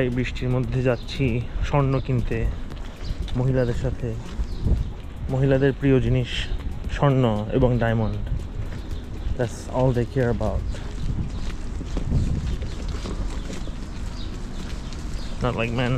এই বৃষ্টির মধ্যে যাচ্ছি স্বর্ণ কিনতে মহিলাদের সাথে। মহিলাদের প্রিয় জিনিস স্বর্ণ এবং diamond. That's all they care about. Not like men.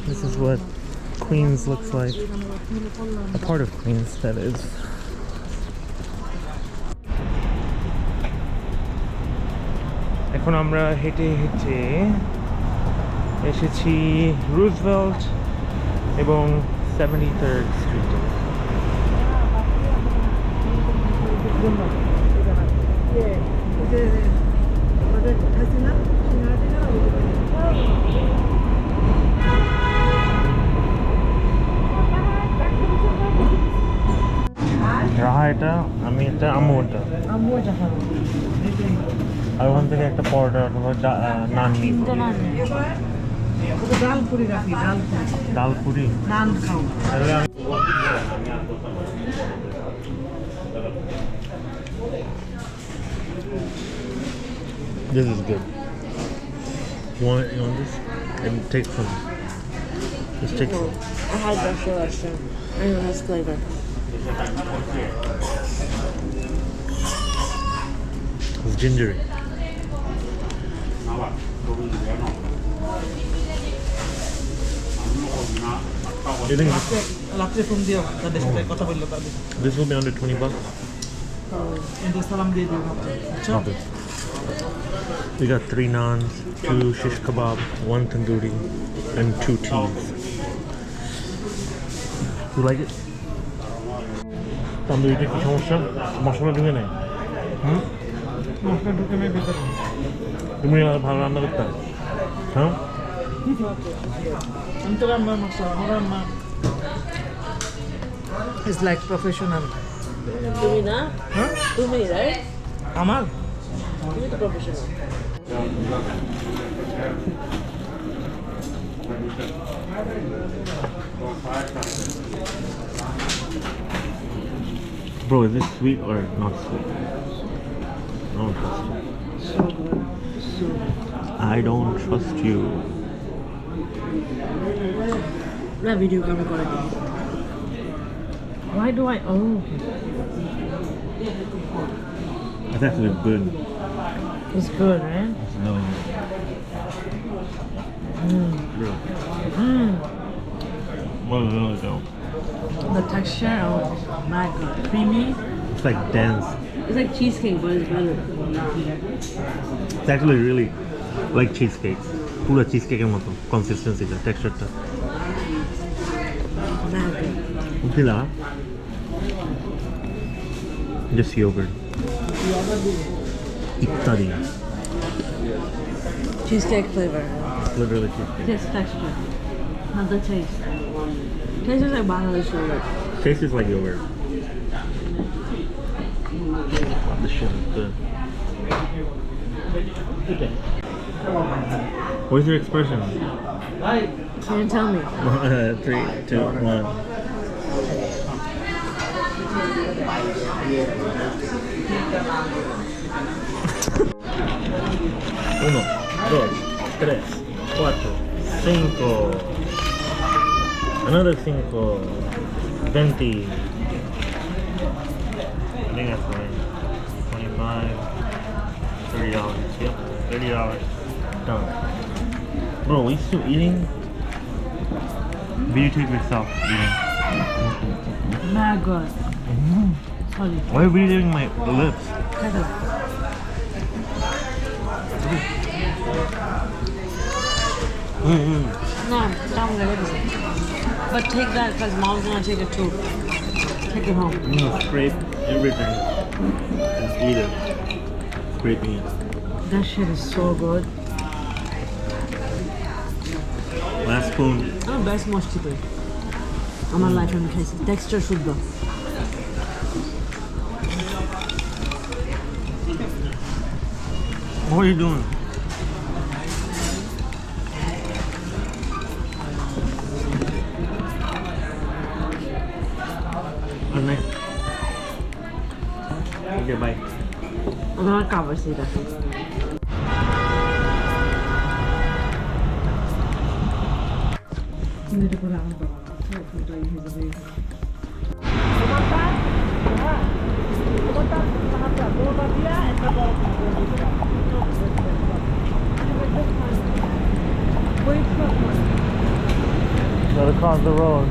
This is what Queens looks like. A part of Queens, that is. এখন আমরা হেঁটে হেঁটে এসেছি রুজভেল্ট এবং 73rd স্ট্রিটে। রাহা এটা, আমি এটা, আম্মু এটা। আর ওখান থেকে একটা পরোটা অথবা নান নিই। ডাল পুরি নান খাও। This is good. You want this? And take some. Just take some. I had that show last time. I know it has flavor. It's gingery. You think this will be under $20? Okay. We got 3 naans, 2 shish kebab, 1 tandoori, and 2 teas. You like it? Tandoori কি সমস্যা? মশলা ঢুকে নেই। মশলা ঢুকে নেই ভিতরে। তুমি ভালো রান্না করতে? হ্যাঁ? It's like professional. Tumi na? Huh? Tumi, right? Amal? Tumi the professional. Bro, is this sweet or not sweet? I don't trust you. So good. So good. I don't trust you. That video camera quality. Why do I own? It's actually good. It's good, right? It's really good. Really. Really good. The texture, oh my god, creamy. It's like dense. It's like cheesecake, but it's better. It's actually really like cheesecake. Pura cheesecake এর মতো consistency টা, texture টা. Mad good. Utila. Just yogurt. Ittadi. Cheesecake flavor. Literally cheesecake. This texture, not the taste. Taste is like Bangladesh yogurt. Taste is like yogurt. This shit is good. What's your expression? Can you tell me? 3, 2, 1. Uno, dos, tres, cuatro, cinco. Another 5. 20. I think that's right. 25. $30. Yep, $30. Done. Bro, we still eating? Videotape yourself eating. Mad good. Sorry. Why are you videotaping my lips? No, don't let it. But take that because mom's gonna take it too. Take it home. I'm gonna scrape everything and eat it. Scraping it. That shit is so good. Last spoon. I'm best most cheaper. I'm a life in case. Texture should go. What are you doing? Okay, bye. I'm gonna cover it. Gotta cross the road.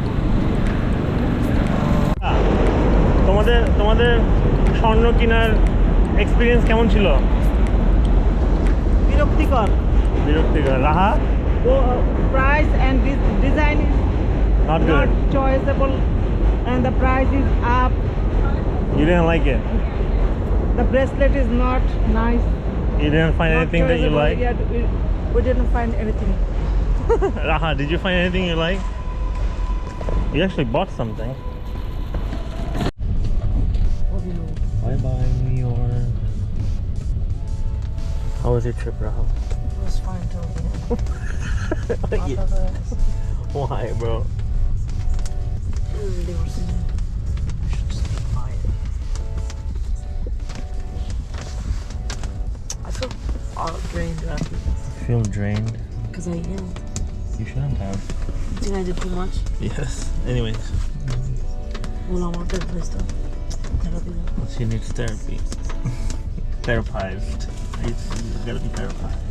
তোমাদের স্বর্ণ কেনার experience কেমন ছিল? বিরক্তিকর। রাহা? Price and this design is Not not good. choiceable and the price is up. You didn't like it? The bracelet is not nice. You didn't find Not anything that you choiceable. like? Yeah, we didn't find anything. Raha, did you find anything you like? You actually bought something. Bye bye, New York. How was your trip, Raha? It was fine too. Why, bro? They were saying we should just be quiet. I feel all drained after this Feel drained? because I yelled. You shouldn't have. You think I did too much? Yes. Anyways, Well, I'm out of this stuff. Therapy. she needs therapy. Therapized. You gotta be therapized.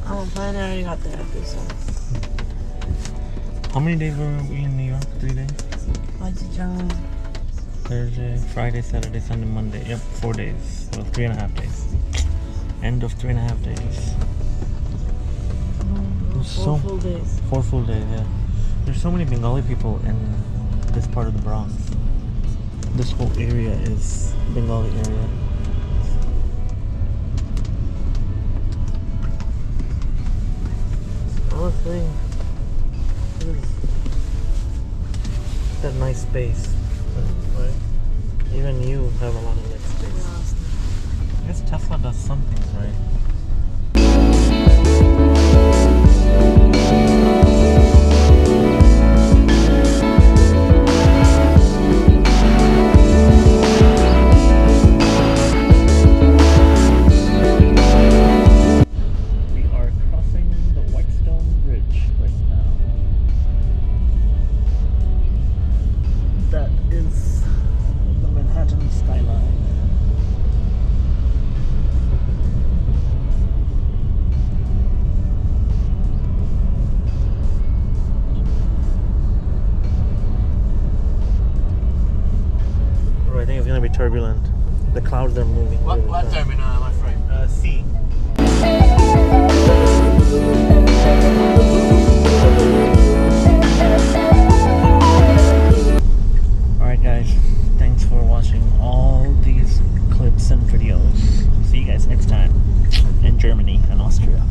I'm fine. I already got therapy, so. How many days were we in New York? 3 days? I did Thursday, Friday, Saturday, Sunday, Monday. Yep, 4 days. Well, 3.5 days. End of 3.5 days. Four full days. 4 full days, yeah. There's so many Bengali people in this part of the Bronx. This whole area is Bengali area. Honestly, that nice space. Right? Even you have a lot of leg space. I guess Tesla does some things right. We are crossing the Whitestone Bridge right now. That is the Manhattan skyline. I think it's gonna be turbulent. The clouds are moving. Really fast. terminal, my friend? C. Alright guys, thanks for watching all these clips and videos. See you guys next time in Germany and Austria.